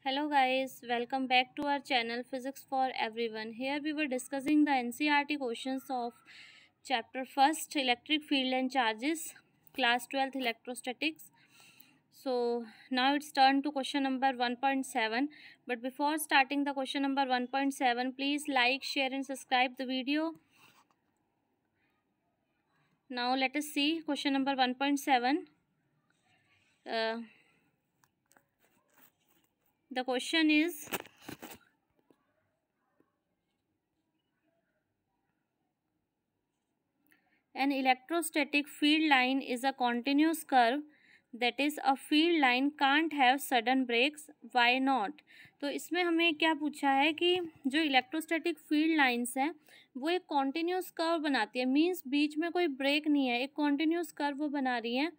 Hello guys, welcome back to our channel Physics for Everyone. Here we were discussing the NCERT questions of chapter 1st Electric Field and Charges, class 12th Electrostatics. So now it's turned to question number 1.7, but before starting the question number 1.7, please like, share and subscribe the video. Now let us see question number 1.7. The question is, an electrostatic field line is a continuous curve, that is a field line can't have sudden breaks. Why not? तो इसमें हमें क्या पूछा है कि जो electrostatic field lines हैं वो एक कॉन्टिन्यूस कर्व बनाती है, मींस बीच में कोई ब्रेक नहीं है, एक कॉन्टिन्यूस कर्व वो बना रही हैं.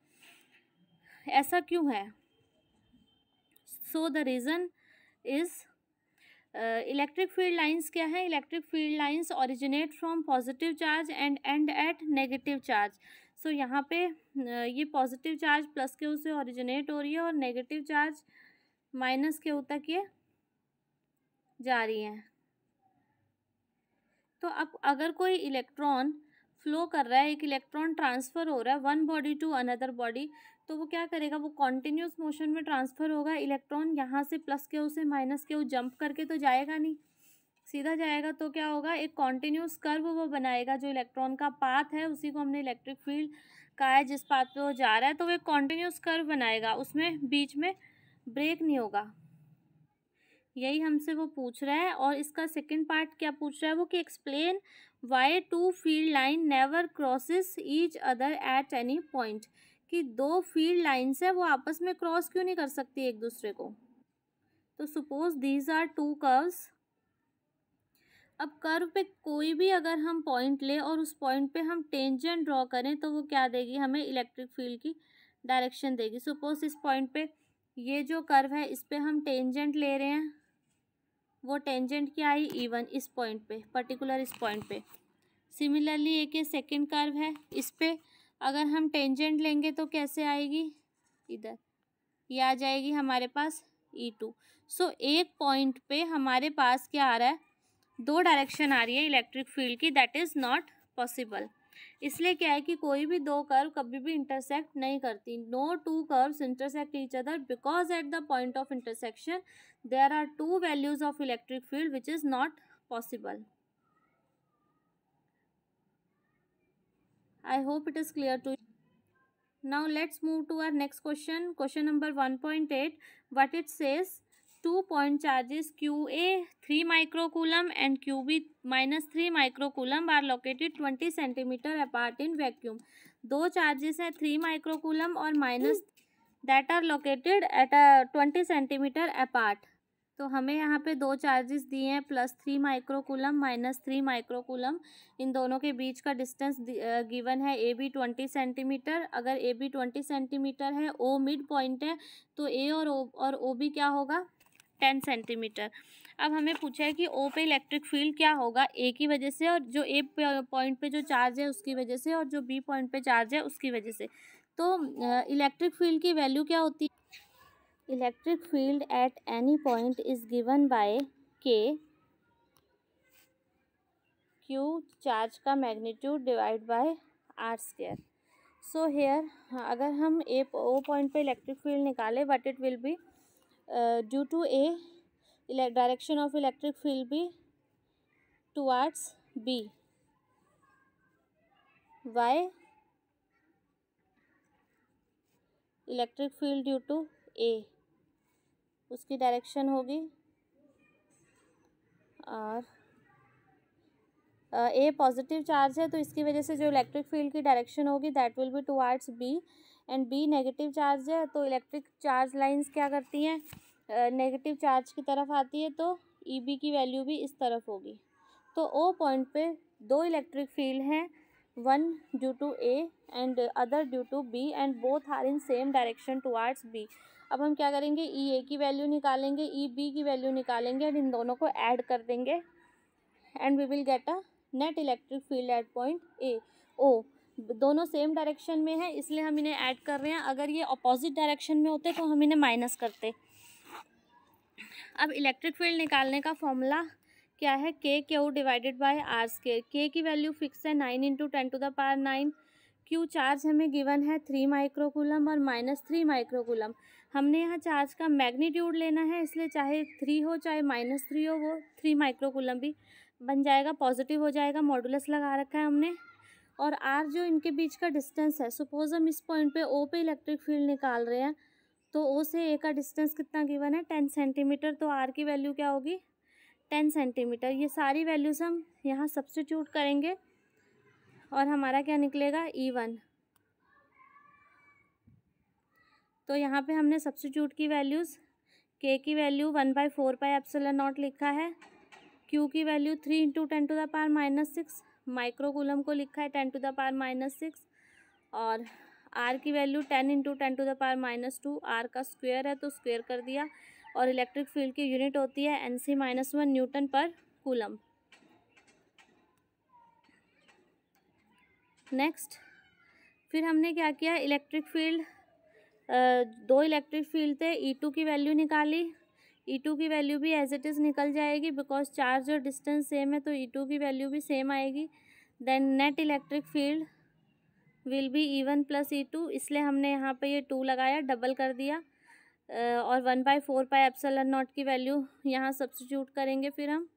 ऐसा क्यों है? So the reason is electric field lines क्या है? Electric field lines originate from positive charge and end at negative charge. So यहाँ पे ये पॉजिटिव चार्ज प्लस के से ओरिजिनेट हो रही है और नेगेटिव चार्ज माइनस के तक ये जा रही हैं. तो अब अगर कोई इलेक्ट्रॉन फ्लो कर रहा है, एक इलेक्ट्रॉन ट्रांसफ़र हो रहा है one body to another body, तो वो क्या करेगा? वो कॉन्टिन्यूस मोशन में ट्रांसफ़र होगा. इलेक्ट्रॉन यहाँ से प्लस के से माइनस के जंप करके तो जाएगा नहीं, सीधा जाएगा. तो क्या होगा? एक कॉन्टिन्यूस कर्व वो बनाएगा. जो इलेक्ट्रॉन का पाथ है उसी को हमने इलेक्ट्रिक फील्ड कहा है, जिस पाथ पे वो जा रहा है. तो वो एक कॉन्टिन्यूस कर्व बनाएगा, उसमें बीच में ब्रेक नहीं होगा. यही हमसे वो पूछ रहा है. और इसका सेकंड पार्ट क्या पूछ रहा है वो, कि explain why two field line never crosses each other at any point. कि दो फील्ड लाइन्स है वो आपस में क्रॉस क्यों नहीं कर सकती एक दूसरे को. तो suppose these are two curves. अब कर्व पे कोई भी अगर हम पॉइंट ले और उस पॉइंट पे हम टेंजेंट ड्रॉ करें तो वो क्या देगी? हमें इलेक्ट्रिक फील्ड की डायरेक्शन देगी. सपोज इस पॉइंट पे ये जो कर्व है इस पे हम टेंजेंट ले रहे हैं, वो टेंजेंट क्या आई? E1 इस पॉइंट पे, पर्टिकुलर इस पॉइंट पे. सिमिलरली एक ये सेकेंड कर्व है, इस पे अगर हम टेंजेंट लेंगे तो कैसे आएगी? इधर ये आ जाएगी हमारे पास E2. सो एक पॉइंट पे हमारे पास क्या आ रहा है? दो डायरेक्शन आ रही है इलेक्ट्रिक फील्ड की. That is not possible. इसलिए क्या है कि कोई भी दो कर्व कभी भी इंटरसेक्ट नहीं करती. No two curves intersect each other because at the point of intersection there are two values of electric field which is not possible. I hope it is clear to you. Now let's move to our next question. Question number 1.8. What it says, 2-point charges QA 3 microcoulomb and QB minus 3 microcoulomb are located 20 centimeter apart in vacuum. दो charges हैं 3 microcoulomb और minus that are located at a 20 centimeter apart. तो हमें यहाँ पे दो charges दिए हैं, +3 माइक्रोकूलम -3 माइक्रोकूलम. इन दोनों के बीच का डिस्टेंस गिवन है AB 20 सेंटीमीटर. अगर AB 20 सेंटीमीटर है, O मिड पॉइंट है, तो A और OB क्या होगा? 10 सेंटीमीटर. अब हमें पूछा है कि O पे इलेक्ट्रिक फील्ड क्या होगा? A की वजह से, और जो A पॉइंट पे जो चार्ज है उसकी वजह से, और जो B पॉइंट पे चार्ज है उसकी वजह से. तो इलेक्ट्रिक फील्ड की वैल्यू क्या होती है? Electric field at any point is given by K, Q charge का magnitude divide by R². So here अगर हम O पॉइंट पे इलेक्ट्रिक फील्ड निकाले, what it will be? Due to A direction of electric field be towards B. Why? Electric field due to A, उसकी direction होगी, और A positive charge है तो इसकी वजह से जो इलेक्ट्रिक फील्ड की डायरेक्शन होगी that will be towards B. And B negative charge है तो इलेक्ट्रिक चार्ज लाइंस क्या करती हैं? नेगेटिव चार्ज की तरफ आती है, तो EB की वैल्यू भी इस तरफ होगी. तो O पॉइंट पे दो इलेक्ट्रिक फील्ड हैं, one due to A and other due to B, and both are in same direction towards B. अब हम क्या करेंगे? EA की वैल्यू निकालेंगे, EB की वैल्यू निकालेंगे, और इन दोनों को ऐड कर देंगे, and we will get a net electric field at point A. O दोनों सेम डायरेक्शन में है इसलिए हम इन्हें ऐड कर रहे हैं. अगर ये अपोजिट डायरेक्शन में होते तो हम इन्हें माइनस करते. अब इलेक्ट्रिक फील्ड निकालने का फॉर्मूला क्या है, K Q divided by R square. K की वैल्यू फिक्स है 9 इंटू 10⁻⁹। क्यू चार्ज हमें गिवन है 3 माइक्रोकूलम और -3 माइक्रोकूलम। हमने यहाँ चार्ज का मैग्नीट्यूड लेना है, इसलिए चाहे 3 हो चाहे -3 हो, वो 3 माइक्रोकूलम भी बन जाएगा, पॉजिटिव हो जाएगा, मॉडुलस लगा रखा है हमने। और आर जो इनके बीच का डिस्टेंस है, सपोज हम इस पॉइंट पे ओ पे इलेक्ट्रिक फील्ड निकाल रहे हैं, तो ओ से ए का डिस्टेंस कितना गिवन है, 10 सेंटीमीटर। तो आर की वैल्यू क्या होगी, 10 सेंटीमीटर। ये सारी वैल्यूज़ हम यहाँ सब्स्टिट्यूट करेंगे और हमारा क्या निकलेगा, E1। तो यहाँ पे हमने सब्स्टिट्यूट की वैल्यूज़, के की वैल्यू 1/4πε0 लिखा है, क्यू की वैल्यू 3 इंटू 10⁻⁻6, माइक्रोकूलम को लिखा है 10⁻⁻6, और आर की वैल्यू 10 इंटू 10⁻²। आर का स्क्वायर है तो स्क्वायर कर दिया। और इलेक्ट्रिक फील्ड की यूनिट होती है NC-1 Newton per coulomb. Next फिर हमने क्या किया, इलेक्ट्रिक फील्ड, दो इलेक्ट्रिक फील्ड थे, E2 की वैल्यू निकाली। E2 की वैल्यू भी एज इट इज़ निकल जाएगी, बिकॉज चार्ज और डिस्टेंस सेम है, तो E2 की वैल्यू भी सेम आएगी। Then net electric field will be E1 plus E2, इसलिए हमने यहाँ पे ये 2 लगाया, डबल कर दिया, और 1/4πε0 की वैल्यू यहाँ सब्स्टिट्यूट करेंगे। फिर हम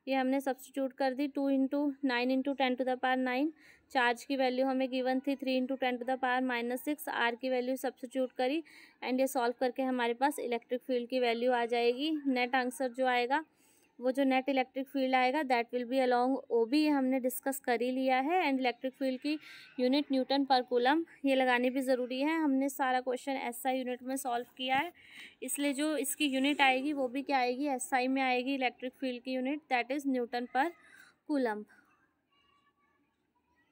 ये हमने सब्स्टिट्यूट कर दी, 2 इंटू 9 इंटू 10⁻⁹। चार्ज की वैल्यू हमें गिवन थी 3 इंटू 10⁻⁻6। आर की वैल्यू सब्स्टिट्यूट करी, एंड ये सॉल्व करके हमारे पास इलेक्ट्रिक फील्ड की वैल्यू आ जाएगी। नेट आंसर जो आएगा, वो जो नेट इलेक्ट्रिक फील्ड आएगा, that will be along OB, ये हमने डिस्कस कर ही लिया है। एंड इलेक्ट्रिक फील्ड की यूनिट न्यूटन पर कूलम, ये लगानी भी ज़रूरी है। हमने सारा क्वेश्चन SI यूनिट में सॉल्व किया है, इसलिए जो इसकी यूनिट आएगी वो भी क्या आएगी, SI में आएगी। इलेक्ट्रिक फील्ड की unit that is newton per coulomb.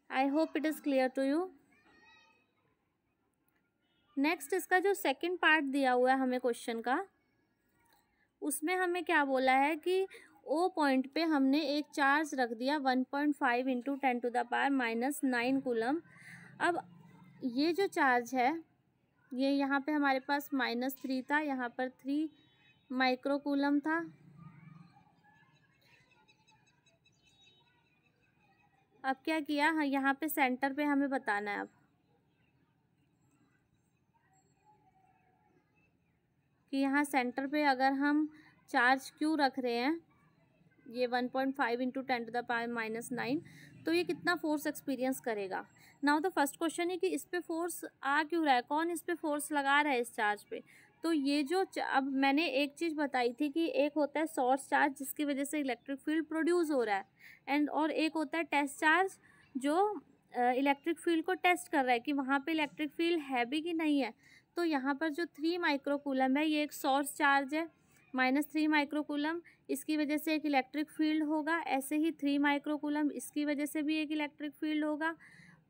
I hope it is clear to you. Next इसका जो सेकेंड पार्ट दिया हुआ है हमें क्वेश्चन का, उसमें हमें क्या बोला है कि ओ पॉइंट पे हमने एक चार्ज रख दिया 1.5 इंटू 10⁻⁻9 कूलम। अब ये जो चार्ज है, ये यहाँ पे हमारे पास -3 था, यहाँ पर 3 माइक्रोकूलम था। अब क्या किया, हाँ यहाँ पे सेंटर पे हमें बताना है अब कि यहाँ सेंटर पे अगर हम चार्ज क्यू रख रहे हैं, ये 1.5 इंटू 10⁻⁻9, तो ये कितना फोर्स एक्सपीरियंस करेगा। नाउ द फर्स्ट क्वेश्चन है कि इस पे फोर्स आ क्यों रहा है, कौन इस पे फोर्स लगा रहा है इस चार्ज पे। तो ये जो अब मैंने एक चीज़ बताई थी कि एक होता है सोर्स चार्ज जिसकी वजह से इलेक्ट्रिक फील्ड प्रोड्यूस हो रहा है, एंड और एक होता है टेस्ट चार्ज जो इलेक्ट्रिक फील्ड को टेस्ट कर रहा है कि वहाँ पे इलेक्ट्रिक फील्ड है भी कि नहीं है। तो यहाँ पर जो 3 माइक्रोकूलम है, ये एक सोर्स चार्ज है, -3 माइक्रोकूलम, इसकी वजह से एक इलेक्ट्रिक फील्ड होगा। ऐसे ही 3 माइक्रोकूलम, इसकी वजह से भी एक इलेक्ट्रिक फील्ड होगा।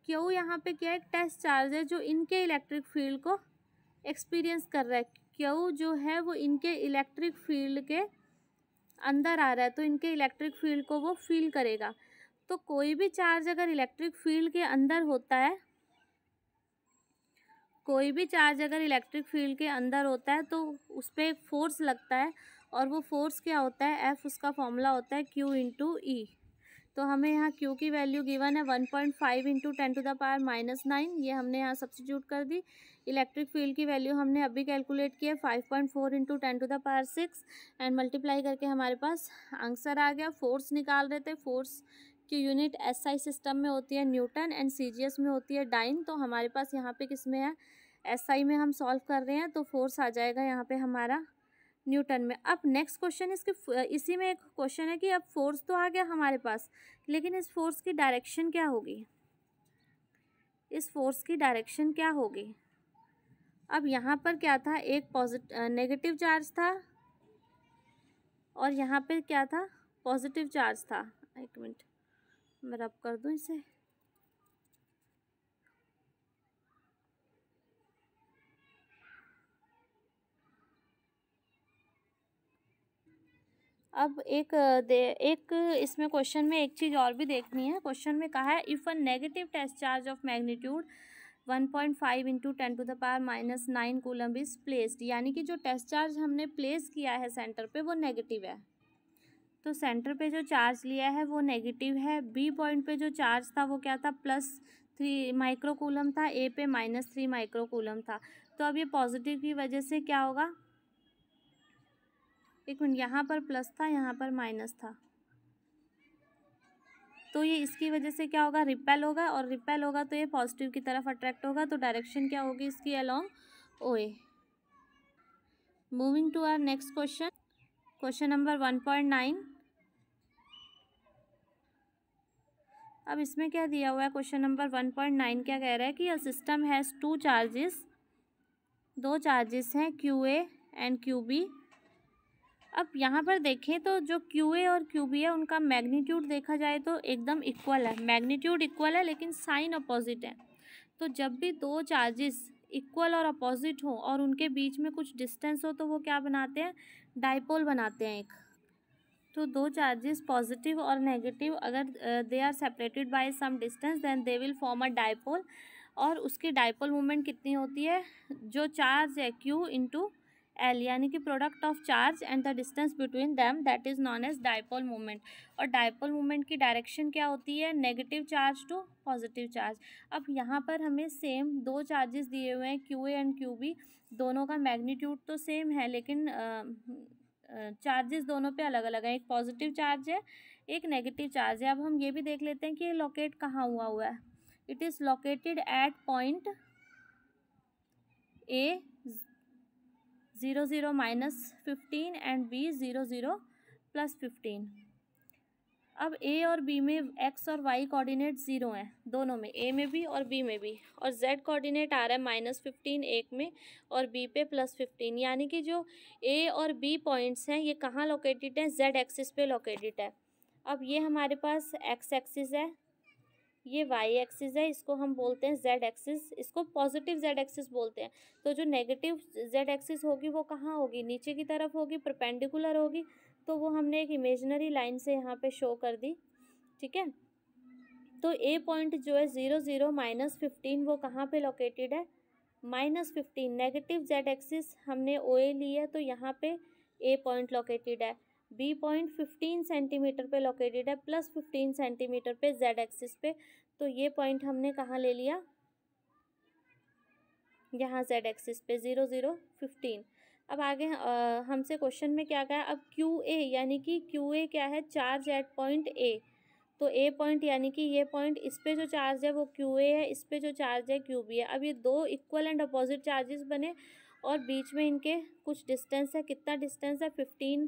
क्यों, यहाँ पे क्या एक टेस्ट चार्ज है जो इनके इलेक्ट्रिक फील्ड को एक्सपीरियंस कर रहा है। क्यों जो है वो इनके इलेक्ट्रिक फील्ड के अंदर आ रहा है, तो इनके इलेक्ट्रिक फील्ड को वो फील करेगा। तो कोई भी चार्ज अगर इलेक्ट्रिक फील्ड के अंदर होता है, कोई भी चार्ज अगर इलेक्ट्रिक फील्ड के अंदर होता है तो उस पर एक फोर्स लगता है, और वो फोर्स क्या होता है, F, उसका फॉर्मूला होता है Q इंटू E। तो हमें यहाँ Q की वैल्यू गिवन है 1.5 इंटू 10⁻⁹, ये हमने यहाँ सब्स्टिट्यूट कर दी। इलेक्ट्रिक फील्ड की वैल्यू हमने अभी कैलकुलेट किया 5.4 इंटू 10⁻6, एंड मल्टीप्लाई करके हमारे पास आंसर आ गया। फोर्स निकाल रहे थे, फोर्स की यूनिट SI सिस्टम में होती है न्यूटन, एंड CGS में होती है डाइन। तो हमारे पास यहाँ पे किस में है, SI में हम सॉल्व कर रहे हैं, तो फोर्स आ जाएगा यहाँ पे हमारा न्यूटन में। अब नेक्स्ट क्वेश्चन इसी में एक क्वेश्चन है कि अब फोर्स तो आ गया हमारे पास, लेकिन इस फोर्स की डायरेक्शन क्या होगी, इस फोर्स की डायरेक्शन क्या होगी। अब यहाँ पर क्या था, एक नेगेटिव चार्ज था, और यहाँ पे क्या था, पॉजिटिव चार्ज था। एक मिनट मैं रब कर दूँ इसे। अब एक इसमें क्वेश्चन में एक चीज़ और भी देखनी है। क्वेश्चन में कहा है if a negative test charge of magnitude 1.5 into 10⁻⁻⁹ coulomb is placed, यानी कि जो टेस्ट चार्ज हमने प्लेस किया है सेंटर पे वो नेगेटिव है। तो सेंटर पे जो चार्ज लिया है वो नेगेटिव है। बी पॉइंट पे जो चार्ज था वो क्या था, +3 माइक्रो कूलम था। ए पे -3 माइक्रो कूलम था। तो अब ये पॉजिटिव की वजह से क्या होगा, एक मिनट, यहाँ पर प्लस था, यहाँ पर माइनस था, तो ये इसकी वजह से क्या होगा, रिपेल होगा, और रिपेल होगा तो ये पॉजिटिव की तरफ अट्रैक्ट होगा। तो डायरेक्शन क्या होगी इसकी, along OA। Moving to our next question, question number 1.9। अब इसमें क्या दिया हुआ है, क्वेश्चन नंबर 1.9 क्या कह रहा है कि a system has 2 charges, 2 charges हैं QA एंड QB। अब यहाँ पर देखें तो जो QA और QB है उनका मैग्नीट्यूड देखा जाए तो एकदम इक्वल है, मैग्नीट्यूड इक्वल है लेकिन साइन अपोजिट है। तो जब भी 2 चार्जेस इक्वल और अपोजिट हो और उनके बीच में कुछ डिस्टेंस हो तो वो क्या बनाते हैं, डाइपोल बनाते हैं एक। तो 2 चार्जेस पॉजिटिव और नेगेटिव अगर they are separated by some distance then they will form a dipole. और उसकी डाइपोल मूवमेंट कितनी होती है, जो चार्ज है Q इंटू L, यानी कि product of charge and the distance between them, that is known as dipole movement. और डाइपोल मूवमेंट की डायरेक्शन क्या होती है, negative charge to positive charge. अब यहाँ पर हमें सेम 2 चार्जेस दिए हुए हैं QA एंड QB, दोनों का मैग्नीट्यूड तो सेम है लेकिन चार्जेस दोनों पे अलग अलग है, एक पॉजिटिव चार्ज है एक नेगेटिव चार्ज है। अब हम ये भी देख लेते हैं कि ये लोकेट कहाँ हुआ है। It is located at point A 0 0 -15 and B 0 0 +15। अब A और B में x और y कोऑर्डिनेट 0 हैं दोनों में, A में भी और B में भी, और z कोऑर्डिनेट आ रहा है -15 एक में और B पे +15, यानी कि जो A और B पॉइंट्स हैं ये कहाँ लोकेटेड है, z एक्सिस पे लोकेटेड है। अब ये हमारे पास x एक्सिस है, ये y एक्सिस है, इसको हम बोलते हैं z एक्सिस, इसको पॉजिटिव z एक्सिस बोलते हैं। तो जो नेगेटिव z एक्सिस होगी वो कहाँ होगी, नीचे की तरफ होगी, परपेंडिकुलर होगी, तो वो हमने एक इमेजिनरी लाइन से यहाँ पे शो कर दी, ठीक है। तो A पॉइंट जो है 0 0 -15 वो कहाँ पे लोकेटेड है, -15, नेगेटिव z एक्सिस हमने OA ली है तो यहाँ पे A पॉइंट लोकेटेड है। B पॉइंट 15 सेंटीमीटर पे लोकेटेड है, +15 सेंटीमीटर पे z एक्सिस पे, तो ये पॉइंट हमने कहाँ ले लिया, यहाँ z एक्सिस पे 0 0 15। अब आगे हमसे क्वेश्चन में क्या कहा, अब QA यानी कि QA क्या है, चार्ज एट पॉइंट A। तो A पॉइंट यानी कि ये पॉइंट, इस पे जो चार्ज है वो QA है, इस पे जो चार्ज है QB है। अब ये 2 इक्वल एंड अपोजिट चार्जेस बने और बीच में इनके कुछ डिस्टेंस है, कितना डिस्टेंस है 15,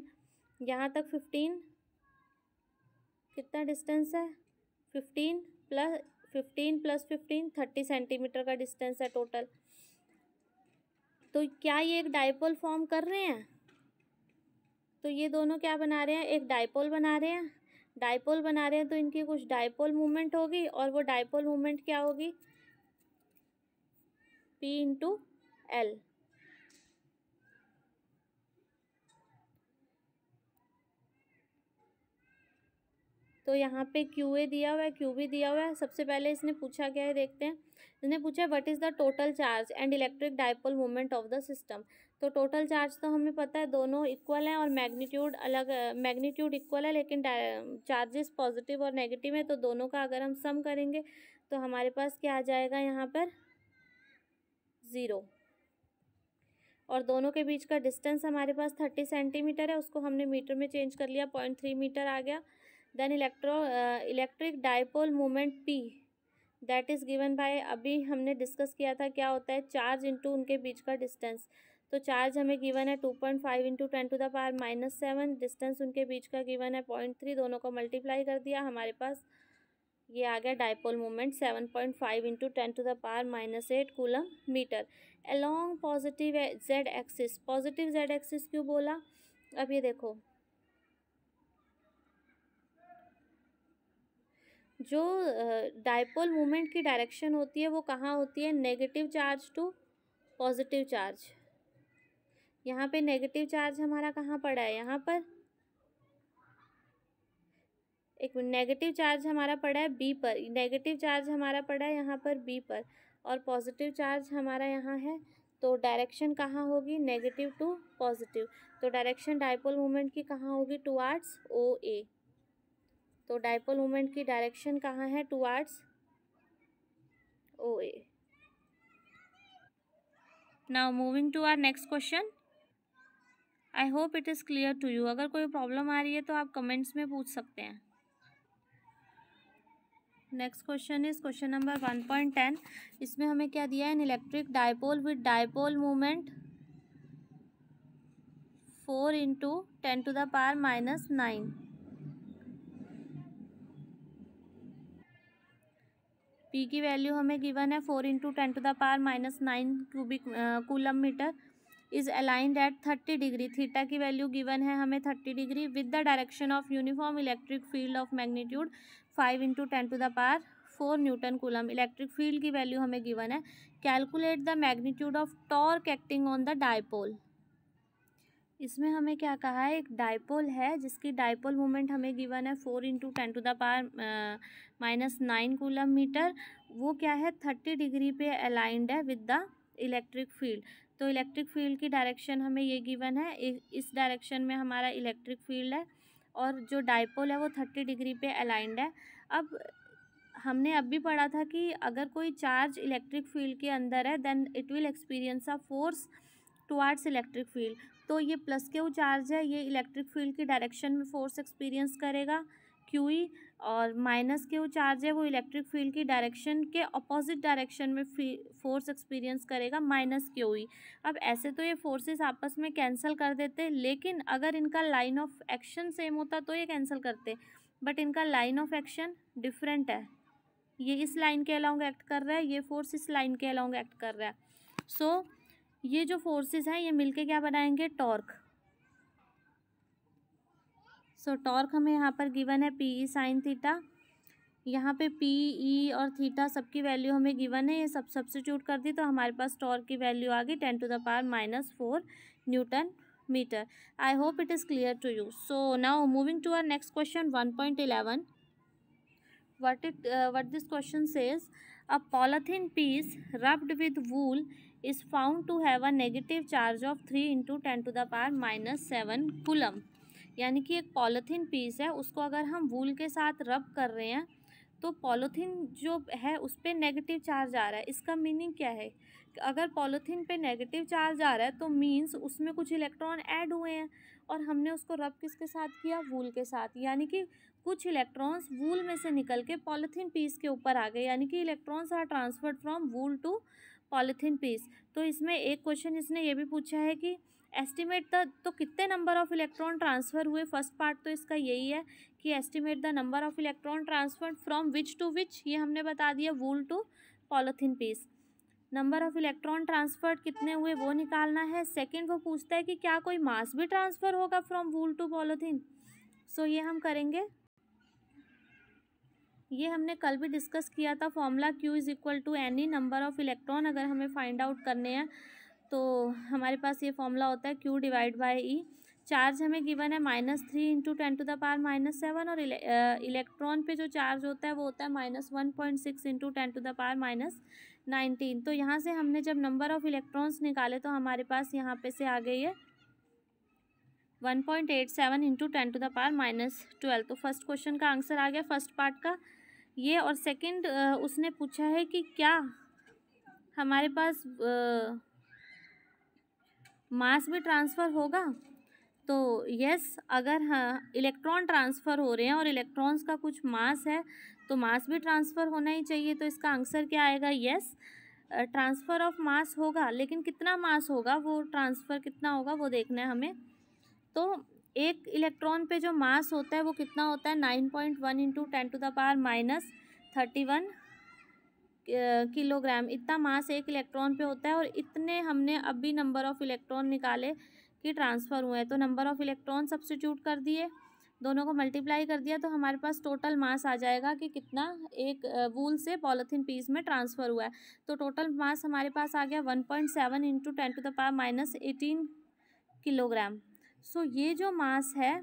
यहाँ तक 15, कितना डिस्टेंस है 15 + 15 30 सेंटीमीटर का डिस्टेंस है टोटल। तो क्या ये एक डाइपोल फॉर्म कर रहे हैं, तो ये दोनों क्या बना रहे हैं, एक डाइपोल बना रहे हैं। डाइपोल बना रहे हैं तो इनकी कुछ डाइपोल मूवमेंट होगी, और वो डाइपोल मूवमेंट क्या होगी, P इंटू L। तो यहाँ पे QA दिया हुआ है, QB दिया हुआ है। सबसे पहले इसने पूछा क्या है, देखते हैं। इसने पूछा what is the total charge and electric dipole movement of the system. तो टोटल चार्ज तो हमें पता है दोनों इक्वल हैं और मैग्नीट्यूड अलग, मैग्नीट्यूड इक्वल है लेकिन चार्जेस पॉजिटिव और नेगेटिव है, तो दोनों का अगर हम सम करेंगे तो हमारे पास क्या आ जाएगा, यहाँ पर 0। और दोनों के बीच का डिस्टेंस हमारे पास 30 सेंटीमीटर है, उसको हमने मीटर में चेंज कर लिया, 0.3 मीटर आ गया। Then electric dipole moment P that is given by, अभी हमने डिस्कस किया था क्या होता है, चार्ज इंटू उनके बीच का डिस्टेंस। तो चार्ज हमें गिवन है 2.5 इंटू 10⁻⁻7, डिस्टेंस उनके बीच का गिवन है 0.3, दोनों को मल्टीप्लाई कर दिया, हमारे पास ये आ गया dipole moment 7.5 into 10⁻⁸ coulomb metre along positive z axis. Positive z axis क्यों बोला, अब ये देखो, जो डाइपोल मूवमेंट की डायरेक्शन होती है वो कहाँ होती है, negative charge to positive charge. यहाँ पे नेगेटिव चार्ज हमारा कहाँ पड़ा है, यहाँ पर एक नेगेटिव चार्ज हमारा पड़ा है B पर, नेगेटिव चार्ज हमारा पड़ा है यहाँ पर B पर, और पॉजिटिव चार्ज हमारा यहाँ है, तो डायरेक्शन कहाँ होगी, नेगेटिव टू पॉजिटिव, तो डायरेक्शन डायपोल मोमेंट की कहाँ होगी, टुवार्ड्स ओ ए। तो डायपोल मोमेंट की डायरेक्शन कहाँ है, towards O A. Now moving to our next question. I hope it is clear to you. अगर कोई प्रॉब्लम आ रही है तो आप कमेंट्स में पूछ सकते हैं। Next question is question number 1.10। इसमें हमें क्या दिया है, an electric dipole with dipole moment 4 × 10⁻⁻⁹। P की वैल्यू हमें गिवन है 4 × 10⁻⁹ cubic coulomb metre, is aligned at 30 degree. Theta की वैल्यू गिवन है हमें 30 degree with the direction of uniform electric field of magnitude 5 × 10⁴ newton coulomb. Electric field की value हमें given है। Calculate the magnitude of torque acting on the dipole. इसमें हमें क्या कहा है, एक डायपोल है जिसकी डायपोल मोमेंट हमें गिवन है 4 × 10⁻⁹ कूलम मीटर। वो क्या है, 30 डिग्री पे अलाइंड है विद द इलेक्ट्रिक फील्ड। तो इलेक्ट्रिक फील्ड की डायरेक्शन हमें ये गिवन है, इस डायरेक्शन में हमारा इलेक्ट्रिक फील्ड है और जो डायपोल है वो 30 डिग्री पे अलाइंड है। अब हमने अभी पढ़ा था कि अगर कोई चार्ज इलेक्ट्रिक फील्ड के अंदर है then it will experience a force towards electric field. तो ये प्लस क्यू चार्ज है, ये इलेक्ट्रिक फील्ड की डायरेक्शन में फोर्स एक्सपीरियंस करेगा क्यूई, और माइनस क्यू चार्ज है वो इलेक्ट्रिक फील्ड की डायरेक्शन के अपोजिट डायरेक्शन में फोर्स एक्सपीरियंस करेगा माइनस क्यूई। अब ऐसे तो ये फोर्सेस आपस में कैंसिल कर देते, लेकिन अगर इनका लाइन ऑफ एक्शन सेम होता तो ये कैंसिल करते, बट इनका लाइन ऑफ एक्शन डिफरेंट है। ये इस लाइन के अलोंग एक्ट कर रहा है, ये फोर्स इस लाइन के अलोंग एक्ट कर रहा है। सो ये जो फोर्सेस हैं ये मिलके क्या बनाएंगे, टॉर्क। सो टॉर्क हमें यहाँ पर गिवन है पी ई साइन थीटा। यहाँ पे पी ई और थीटा सबकी वैल्यू हमें गिवन है, ये सब सब्स्टिट्यूट कर दी तो हमारे पास टॉर्क की वैल्यू आ गई 10⁻⁻⁴ newton metre. I hope it is clear to you. So now moving to our next question 1.11। what this question says, a polythene piece rubbed with wool is found to have a negative charge of 3 × 10⁻⁷ coulomb. यानी कि एक polythene piece है, उसको अगर हम वूल के साथ रब कर रहे हैं तो पॉलीथीन जो है उस पर नेगेटिव चार्ज आ रहा है। इसका मीनिंग क्या है, अगर पॉलीथीन पे नेगेटिव चार्ज आ रहा है तो मीन्स उसमें कुछ इलेक्ट्रॉन ऐड हुए हैं, और हमने उसको रब किसके साथ किया, वूल के साथ। यानी कि कुछ इलेक्ट्रॉन्स वूल में से निकल के पॉलीथीन पीस के ऊपर आ गए, यानी कि electrons are transferred from wool to polythene piece. तो इसमें एक क्वेश्चन इसने ये भी पूछा है कि एस्टिमेट द, तो कितने नंबर ऑफ इलेक्ट्रॉन ट्रांसफ़र हुए। फर्स्ट पार्ट तो इसका यही है कि estimate the number of electron transferred from which to which, ये हमने बता दिया, wool to polythene piece. Number of electron transferred कितने हुए वो निकालना है। सेकंड वो पूछता है कि क्या कोई मास भी ट्रांसफ़र होगा फ्रॉम वूल टू पॉलीथीन। सो ये हम करेंगे, ये हमने कल भी डिस्कस किया था। Formula Q is equal to any number of electron अगर हमें फाइंड आउट करने हैं तो हमारे पास ये फॉर्मूला होता है Q divide by E। Charge हमें गिवन है -3 × 10⁻⁷, और इलेक्ट्रॉन पे जो चार्ज होता है वो होता है -1.6 × 10⁻⁹। तो यहाँ से हमने जब नंबर ऑफ़ इलेक्ट्रॉन्स निकाले तो हमारे पास यहाँ पे से आ गई है 1.87 × 10⁻12। तो फर्स्ट क्वेश्चन का आंसर आ गया फर्स्ट पार्ट का ये। और सेकंड उसने पूछा है कि क्या हमारे पास मास भी ट्रांसफ़र होगा। तो यस, अगर हाँ इलेक्ट्रॉन ट्रांसफ़र हो रहे हैं और इलेक्ट्रॉन्स का कुछ मास है तो मास भी ट्रांसफ़र होना ही चाहिए। तो इसका आंसर क्या आएगा, यस ट्रांसफ़र ऑफ मास होगा, लेकिन कितना मास होगा, वो ट्रांसफ़र कितना होगा वो देखना है हमें। तो एक इलेक्ट्रॉन पे जो मास होता है वो कितना होता है, 9.1 × 10⁻31 किलोग्राम। इतना मास एक इलेक्ट्रॉन पे होता है, और इतने हमने अभी नंबर ऑफ़ इलेक्ट्रॉन निकाले कि ट्रांसफ़र हुए हैं। तो नंबर ऑफ़ इलेक्ट्रॉन सब्स्टिट्यूट कर दिए, दोनों को मल्टीप्लाई कर दिया, तो हमारे पास टोटल मास आ जाएगा कि कितना एक वूल से पॉलीथीन पीस में ट्रांसफ़र हुआ है। तो टोटल मास हमारे पास आ गया 1.7 × 10⁻18 किलोग्राम। सो ये जो मास है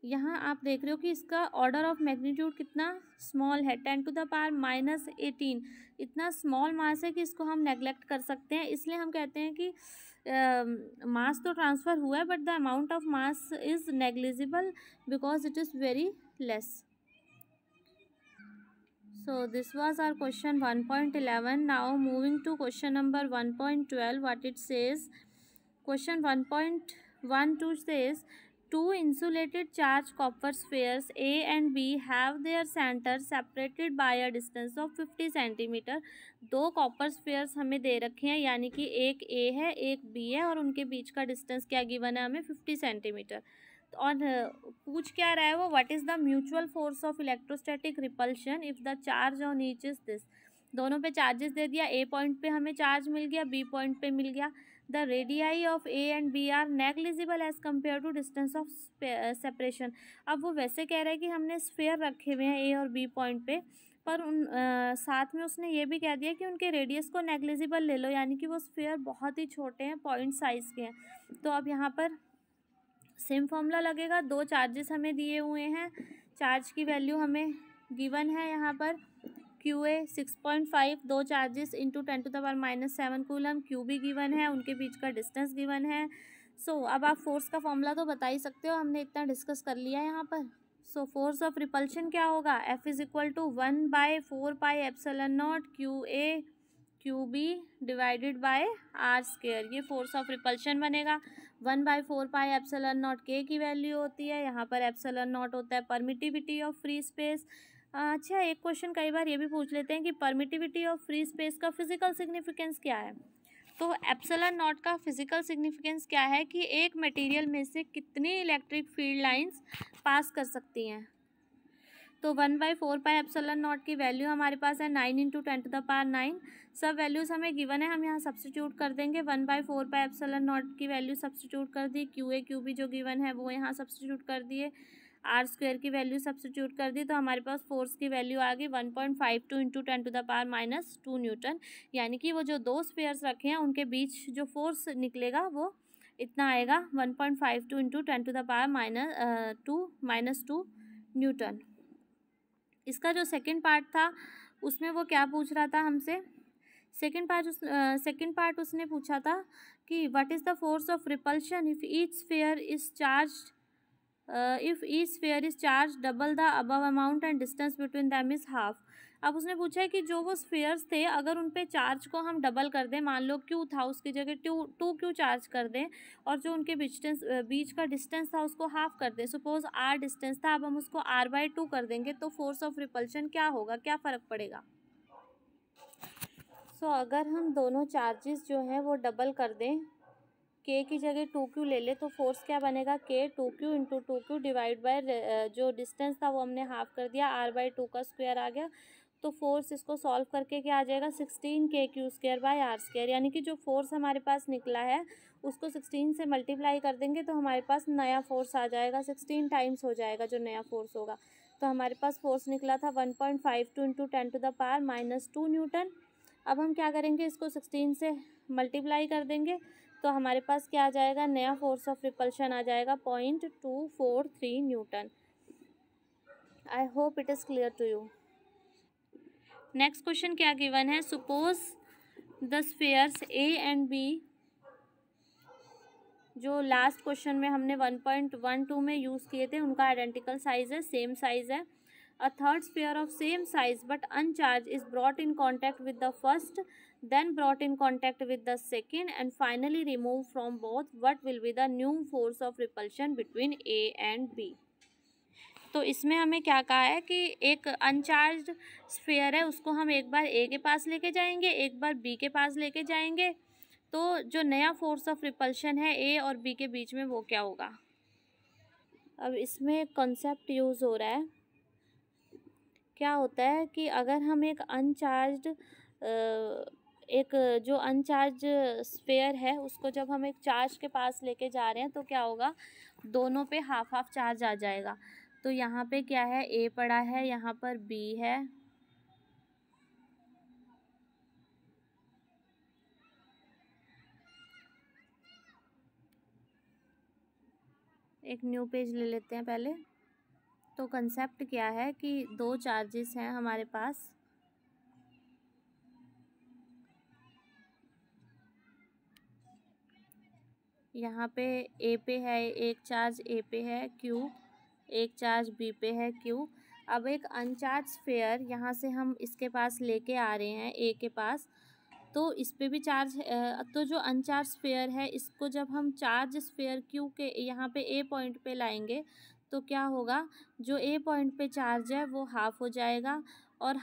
यहाँ आप देख रहे हो कि इसका ऑर्डर ऑफ मैग्नीट्यूड कितना स्मॉल है, 10⁻−18। इतना स्मॉल मास है कि इसको हम नेग्लेक्ट कर सकते हैं, इसलिए हम कहते हैं कि मास तो ट्रांसफ़र हुआ है but the amount of mass is negligible because it is very less. So this was our question 1.11. Now moving to question number 1.12, what it says. Question 1.12 says, two insulated charged copper spheres A and B have their centers separated by a distance of 50 centimetre. दो copper spheres हमें दे रखे हैं, यानी कि एक A है एक B है, और उनके बीच का डिस्टेंस क्या गिवन है हमें 50 सेंटीमीटर. और पूछ क्या रहा है वो, what is the mutual force of electrostatic repulsion if the charge on each is this. दोनों पे चार्जेस दे दिया, ए पॉइंट पे हमें चार्ज मिल गया, बी पॉइंट पे मिल गया. The radii of A and B are negligible as compare to distance of separation. अब वो वैसे कह रहे हैं कि हमने स्फेयर रखे हुए हैं ए और बी पॉइंट पे, पर उन साथ में उसने ये भी कह दिया कि उनके रेडियस को नेग्लिजिबल ले लो, यानी कि वो स्फेयर बहुत ही छोटे हैं, पॉइंट साइज़ के हैं. तो अब यहाँ पर सेम फॉर्मूला लगेगा. दो चार्जेस हमें दिए हुए हैं, चार्ज की वैल्यू हमें गिवन है यहाँ पर QA 6.5, दो चार्जेस इंटू 10⁻⁻7 कूलम. Q भी गिवन है, उनके बीच का डिस्टेंस गिवन है. सो अब आप फोर्स का फॉर्मूला तो बता ही सकते हो, हमने इतना डिस्कस कर लिया है यहाँ पर. सो फोर्स ऑफ रिपल्शन क्या होगा, F is equal to 1/4πε0 QA QB divided by r². ये फोर्स ऑफ रिपल्शन बनेगा. 1/4πε0 K की वैल्यू होती है, यहाँ पर ε0 होता है परमिटिविटी ऑफ फ्री स्पेस. अच्छा, एक क्वेश्चन कई बार ये भी पूछ लेते हैं कि परमिटिविटी ऑफ फ्री स्पेस का फिजिकल सिग्निफिकेंस क्या है. तो ε0 का फिजिकल सिग्निफिकेंस क्या है कि एक मटेरियल में से कितनी इलेक्ट्रिक फील्ड लाइंस पास कर सकती हैं. तो 1/4πε0 की वैल्यू हमारे पास है 9 × 10⁹. सब वैल्यूज़ हमें गिवन है, हम यहाँ सब्स्टिट्यूट कर देंगे. 1/4πε0 की वैल्यू सब्स्टिट्यूट कर दी, QA QB जो गिवन है वो यहाँ सब्स्टिट्यूट कर दिए, r² की वैल्यू सब्स्टिट्यूट कर दी. तो हमारे पास फोर्स की वैल्यू आ गई 1.52 × 10⁻⁻2 न्यूटन. यानी कि वो जो दो स्फेयर्स रखे हैं उनके बीच जो फोर्स निकलेगा वो इतना आएगा 1.52 × 10⁻⁻2 न्यूटन. इसका जो सेकंड पार्ट था उसमें वो क्या पूछ रहा था हमसे, सेकंड पार्ट उसने पूछा था कि what is the force of repulsion if each sphere is charge double the above amount and distance between them is half. अब उसने पूछा है कि जो वो स्फेयर्स थे अगर उन पे चार्ज को हम डबल कर दें, मान लो Q था उसकी जगह टू Q चार्ज कर दें, और जो उनके बीच का डिस्टेंस था उसको हाफ कर दें. सपोज R डिस्टेंस था, अब हम उसको R/2 कर देंगे, तो फोर्स ऑफ रिपल्शन क्या होगा, क्या फ़र्क पड़ेगा. सो अगर हम दोनों चार्जेस जो हैं वो डबल कर दें, K की जगह 2Q ले ले, तो फोर्स क्या बनेगा, K 2Q × 2Q divide by जो डिस्टेंस था वो हमने हाफ कर दिया, R/2 का स्क्वायर आ गया. तो फोर्स इसको सॉल्व करके क्या आ जाएगा 16KQ² यानी कि जो फोर्स हमारे पास निकला है उसको 16 से मल्टीप्लाई कर देंगे तो हमारे पास नया फोर्स आ जाएगा, 16 टाइम्स हो जाएगा जो नया फोर्स होगा. तो हमारे पास फोर्स निकला था 1.52 × 10⁻⁻2 न्यूटन. अब हम क्या करेंगे, इसको 16 से मल्टीप्लाई कर देंगे तो हमारे पास क्या आ जाएगा, नया फोर्स ऑफ रिपल्शन आ जाएगा 0.243 newton. I hope it is clear to you. Next question क्या गिवन है, suppose the spheres A and B, जो लास्ट क्वेश्चन में हमने 1.12 में यूज़ किए थे उनका आइडेंटिकल साइज है, सेम साइज है. A third sphere of same size but uncharge is brought in contact with the first, then brought in contact with the second and finally removed from both. What will be the new force of repulsion between A and B? तो इसमें हमें क्या कहा है कि एक अनचार्ज sphere है उसको हम एक बार A के पास लेके जाएंगे, एक बार B के पास लेके जाएंगे, तो जो नया फोर्स ऑफ रिपल्शन है A और B के बीच में वो क्या होगा. अब इसमें कॉन्सेप्ट यूज़ हो रहा है, क्या होता है कि अगर हम एक जो अनचार्ज स्फेयर है उसको जब हम एक चार्ज के पास लेके जा रहे हैं तो क्या होगा, दोनों पे हाफ हाफ चार्ज आ जाएगा. तो यहाँ पे क्या है, A पड़ा है, यहाँ पर B है, एक न्यू पेज ले लेते हैं पहले. तो कंसेप्ट क्या है कि दो चार्जेस हैं हमारे पास, यहाँ पे ए पे है एक चार्ज, ए पे है क्यू, एक चार्ज बी पे है क्यू। अब एक अनचार्ज स्फीयर यहाँ से हम इसके पास लेके आ रहे हैं ए के पास, तो इस पे भी चार्ज तो जो अनचार्ज स्फीयर है इसको जब हम चार्ज स्फीयर क्यू के यहाँ पे ए पॉइंट पे लाएंगे तो क्या होगा, जो ए पॉइंट पे चार्ज है वो हाफ हो जाएगा और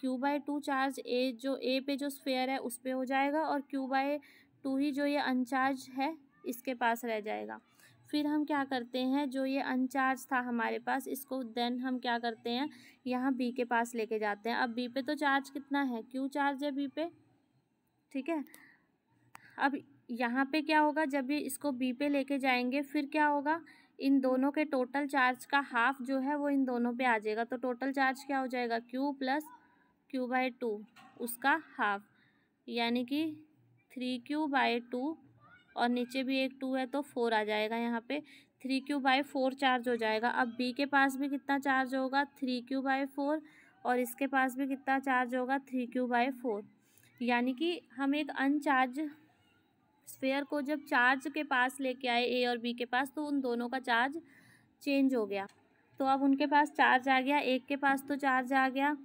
Q/2 चार्ज ए जो ए पे जो स्फीयर है उस पे हो जाएगा और Q/2 ही जो ये अनचार्ज है इसके पास रह जाएगा। फिर हम क्या करते हैं, जो ये अनचार्ज था हमारे पास इसको देन हम क्या करते हैं, यहाँ बी के पास लेके जाते हैं। अब बी पे तो चार्ज कितना है, क्यू चार्ज है बी पे, ठीक है। अब यहाँ पे क्या होगा, जब ये इसको बी पे लेके जाएंगे फिर क्या होगा, इन दोनों के टोटल चार्ज का हाफ जो है वो इन दोनों पे आ जाएगा। तो टोटल चार्ज क्या हो जाएगा, Q प्लस Q/2 उसका हाफ, यानी कि 3Q/2 और नीचे भी एक 2 है तो 4 आ जाएगा। यहाँ पे 3Q/4 चार्ज हो जाएगा। अब बी के पास भी कितना चार्ज होगा, 3Q/4 और इसके पास भी कितना चार्ज होगा, 3Q/4। यानी कि हम एक अनचार्ज स्फीयर को जब चार्ज के पास लेके आए ए और बी के पास तो उन दोनों का चार्ज चेंज हो गया। तो अब उनके पास चार्ज आ गया, एक के पास तो चार्ज आ गया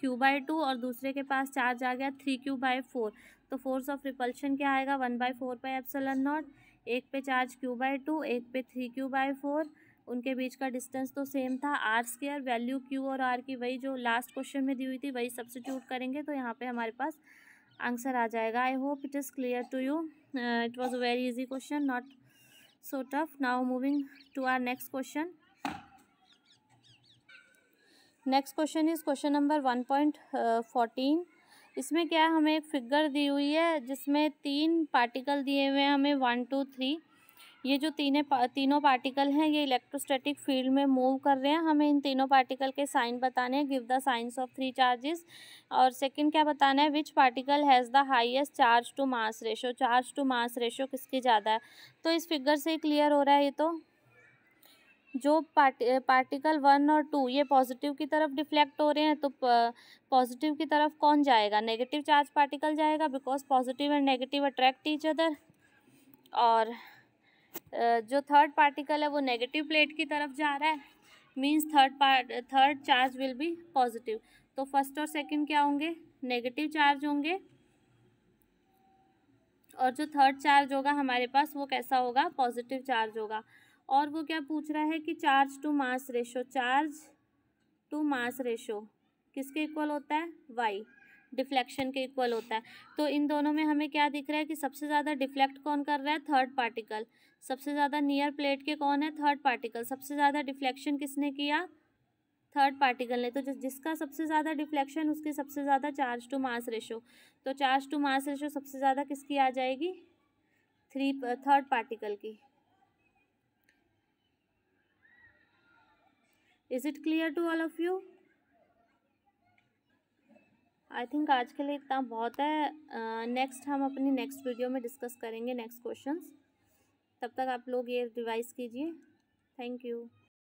Q/2 और दूसरे के पास चार्ज आ गया 3Q/4। तो फोर्स ऑफ रिपल्शन क्या आएगा, 1/4πε0। एक पे चार्ज Q/2, एक पे 3Q/4, उनके बीच का डिस्टेंस तो सेम था r²। वैल्यू Q और R की वही जो लास्ट क्वेश्चन में दी हुई थी वही सब्स्टिट्यूट करेंगे तो यहाँ पे हमारे पास आंसर आ जाएगा। I hope it is clear to you. It was a very easy question, not so tough. Now moving to our next question. Next question is question number 1.14। इसमें क्या है, हमें एक फिगर दी हुई है जिसमें 3 पार्टिकल दिए हुए हैं हमें 1 2 3। ये जो तीनों पार्टिकल हैं ये इलेक्ट्रोस्टैटिक फील्ड में मूव कर रहे हैं। हमें इन तीनों पार्टिकल के साइन बताने हैं, give the signs of 3 charges. और सेकंड क्या बताना है, which particle has the highest charge to mass ratio, charge to mass ratio किसकी ज़्यादा है। तो इस फिगर से क्लियर हो रहा है, ये तो जो पार्टिकल 1 और 2 ये पॉजिटिव की तरफ डिफ्लेक्ट हो रहे हैं तो पॉजिटिव की तरफ कौन जाएगा, नेगेटिव चार्ज पार्टिकल जाएगा, because positive and negative attract each other. और जो थर्ड पार्टिकल है वो नेगेटिव प्लेट की तरफ जा रहा है, means third charge will be positive. तो फर्स्ट और सेकंड क्या होंगे, नेगेटिव चार्ज होंगे और जो थर्ड चार्ज होगा हमारे पास वो कैसा होगा, पॉजिटिव चार्ज होगा। और वो क्या पूछ रहा है कि charge to mass ratio, charge to mass ratio किसके इक्वल होता है, y, डिफ्लेक्शन के इक्वल होता है। तो इन दोनों में हमें क्या दिख रहा है कि सबसे ज़्यादा डिफ्लेक्ट कौन कर रहा है, थर्ड पार्टिकल। सबसे ज़्यादा नियर प्लेट के कौन है, थर्ड पार्टिकल। सबसे ज़्यादा डिफ्लेक्शन किसने किया, थर्ड पार्टिकल ने। तो जिसका सबसे ज़्यादा डिफ्लेक्शन उसकी सबसे ज़्यादा चार्ज टू मास रेशो। तो चार्ज टू मास रेशो सबसे ज़्यादा किसकी आ जाएगी, थर्ड पार्टिकल की। Is it clear to all of you. I think आज के लिए इतना बहुत है। नेक्स्ट हम अपनी नेक्स्ट वीडियो में डिस्कस करेंगे नेक्स्ट क्वेश्चंस। तब तक आप लोग ये रिवाइज कीजिए। Thank you.